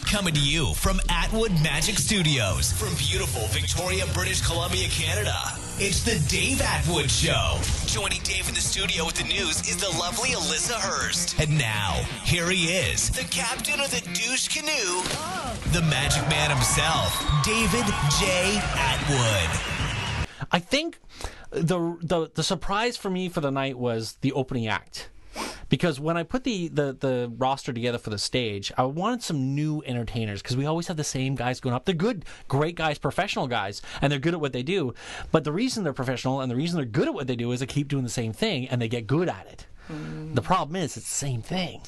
Coming to you from Attwood Magic Studios from beautiful Victoria, British Columbia, Canada. It's the Dave Attwood Show. Joining Dave in the studio with the news is the lovely Alyssa Hurst. And now, here he is, the captain of the douche canoe, the magic man himself, David J. Attwood. I think the surprise for me for the night was the opening act. Because when I put the roster together for the stage, I wanted some new entertainers because we always have the same guys going up. They're good, great guys, professional guys, and they're good at what they do. But the reason they're professional and the reason they're good at what they do is they keep doing the same thing and they get good at it. The problem is it's the same thing.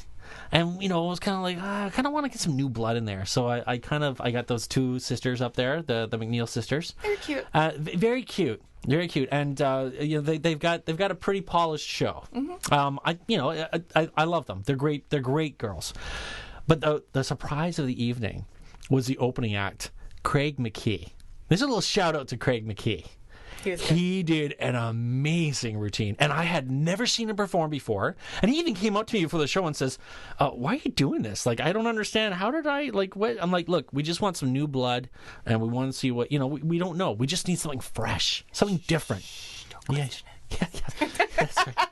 And, you know, I was kind of like, I kind of want to get some new blood in there. So I got those two sisters up there, the McNeil sisters. Very cute. Very cute. Very cute, and you know they've got a pretty polished show. I love them. They're great. They're great girls. But the surprise of the evening was the opening act, Craig McKee. There's a little shout out to Craig McKee. He did an amazing routine, and I had never seen him perform before. And he even came up to me for the show and says, "Why are you doing this? Like, I don't understand. How did I like what?" I'm like, "Look, we just want some new blood, and we want to see what we don't know. We just need something fresh, something different." Yeah. That's right.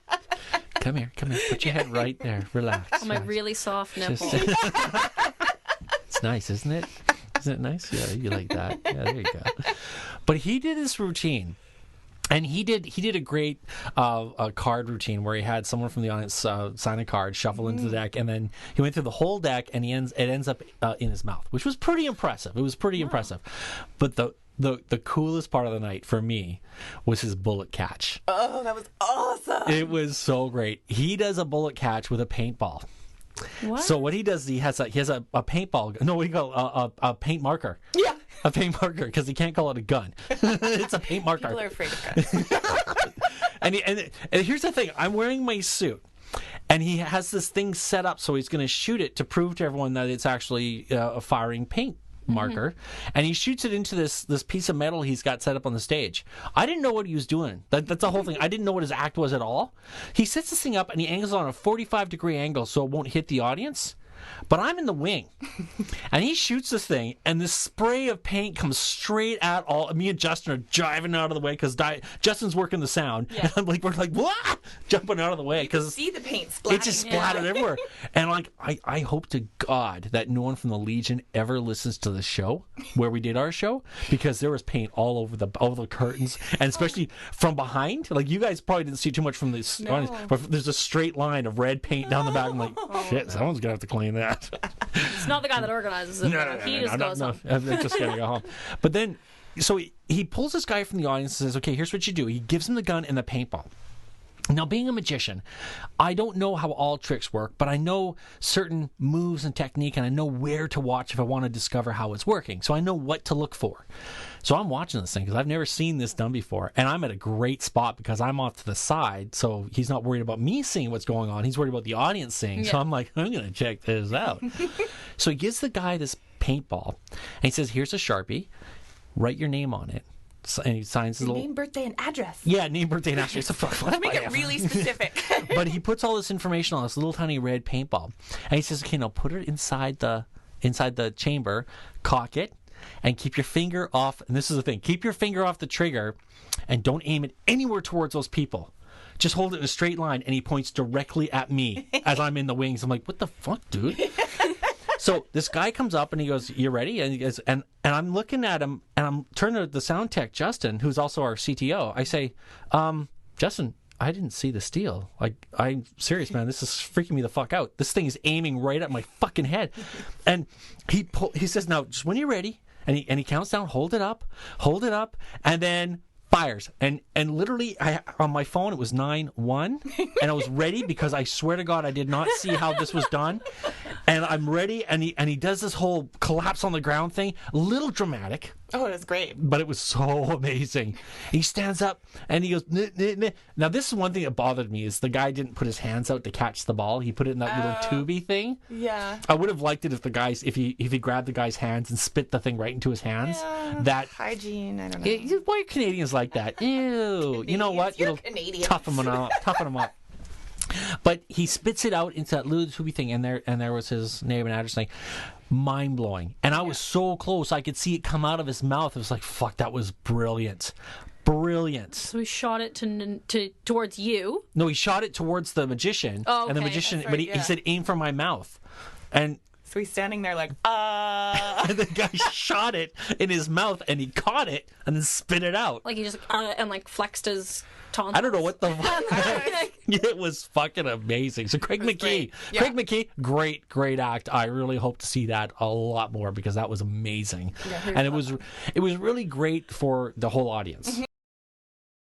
Come here. Put your head right there. Relax. Oh, my really soft nipple. It's nice, isn't it? Isn't it nice? Yeah, you like that. Yeah, there you go. But he did this routine. And he did a great card routine where he had someone from the audience sign a card, shuffle into the deck, and then he went through the whole deck, and it ends up in his mouth, which was pretty impressive. It was pretty impressive. But the coolest part of the night for me was his bullet catch. Oh, that was awesome! It was so great. He does a bullet catch with a paintball. What? So what he does, he has a paintball. No, what do you call a paint marker? Yeah, a paint marker because he can't call it a gun. It's a paint marker. People are afraid of guns. and here's the thing: I'm wearing my suit, and he has this thing set up so he's going to shoot it to prove to everyone that it's actually a firing paint marker, and he shoots it into this piece of metal he's got set up on the stage. I didn't know what he was doing. That's the whole thing. I didn't know what his act was at all. He sets this thing up and he angles on a 45-degree angle so it won't hit the audience. But I'm in the wing, and he shoots this thing, and this spray of paint comes straight at all. Me and Justin are driving out of the way because Justin's working the sound, and we're like, what? Jumping out of the way because see the paint splatting. It just splattered everywhere. And like, I hope to God that no one from the Legion ever listens to the show where we did our show because there was paint all over the curtains, and especially from behind. Like you guys probably didn't see too much from this. No. But there's a straight line of red paint down the back. I'm like, shit, someone's gonna have to clean that. It's not the guy that organizes it. He just goes home. I'm just gonna go home. But then, so he pulls this guy from the audience and says, "Okay, here's what you do." He gives him the gun and the paintball. Now, being a magician, I don't know how all tricks work, but I know certain moves and technique, and I know where to watch if I want to discover how it's working. So I know what to look for. So I'm watching this thing because I've never seen this done before, and I'm at a great spot because I'm off to the side, so he's not worried about me seeing what's going on. He's worried about the audience seeing. Yeah. So I'm like, I'm going to check this out. So he gives the guy this paintball, and he says, "Here's a Sharpie. Write your name on it." And he signs his little name, birthday, and address. Yeah, name, birthday, and address. Make it really specific. But he puts all this information on this little tiny red paintball, and he says, "Okay, now put it inside the chamber, cock it, and keep your finger off." And this is the thing: keep your finger off the trigger, and don't aim it anywhere towards those people. Just hold it in a straight line. And he points directly at me as I'm in the wings. I'm like, "What the fuck, dude?" So this guy comes up and he goes, "You ready?" And he goes, and I'm looking at him, and I'm turning to the sound tech, Justin, who's also our CTO. I say, "Justin, I didn't see the steal. Like, I'm serious, man. This is freaking me the fuck out. This thing is aiming right at my fucking head." And he says, "Now, just when you're ready," and he counts down, hold it up, and then fires. And literally, on my phone, it was 9-1, and I was ready because I swear to God, I did not see how this was done. And I'm ready, and he does this whole collapse on the ground thing. A little dramatic. Oh, it was great. But it was so amazing. He stands up, and he goes, "Nah, nah, nah." Now, this is one thing that bothered me, is the guy didn't put his hands out to catch the ball. He put it in that little tubey thing. Yeah. I would have liked it if he grabbed the guy's hands and spit the thing right into his hands. Yeah. That hygiene, I don't know. Why are Canadians like that? Ew. You know what? You're It'll Canadian. toughen them up. But he spits it out into that little tubey thing, and there was his name and address, like, mind blowing. And I was so close, I could see it come out of his mouth. It was like, fuck, that was brilliant. Brilliant. So he shot it towards you. No, he shot it towards the magician. Oh, okay. And the magician, That's but right, he said, aim for my mouth. And So he's standing there like, and the guy shot it in his mouth, and he caught it and then spit it out. Like he just and like flexed his tonsils. I don't know what the fuck. It was fucking amazing. So Craig McKee. great. Yeah. Craig McKee, great act. I really hope to see that a lot more because that was amazing. Yeah, And it was really great for the whole audience.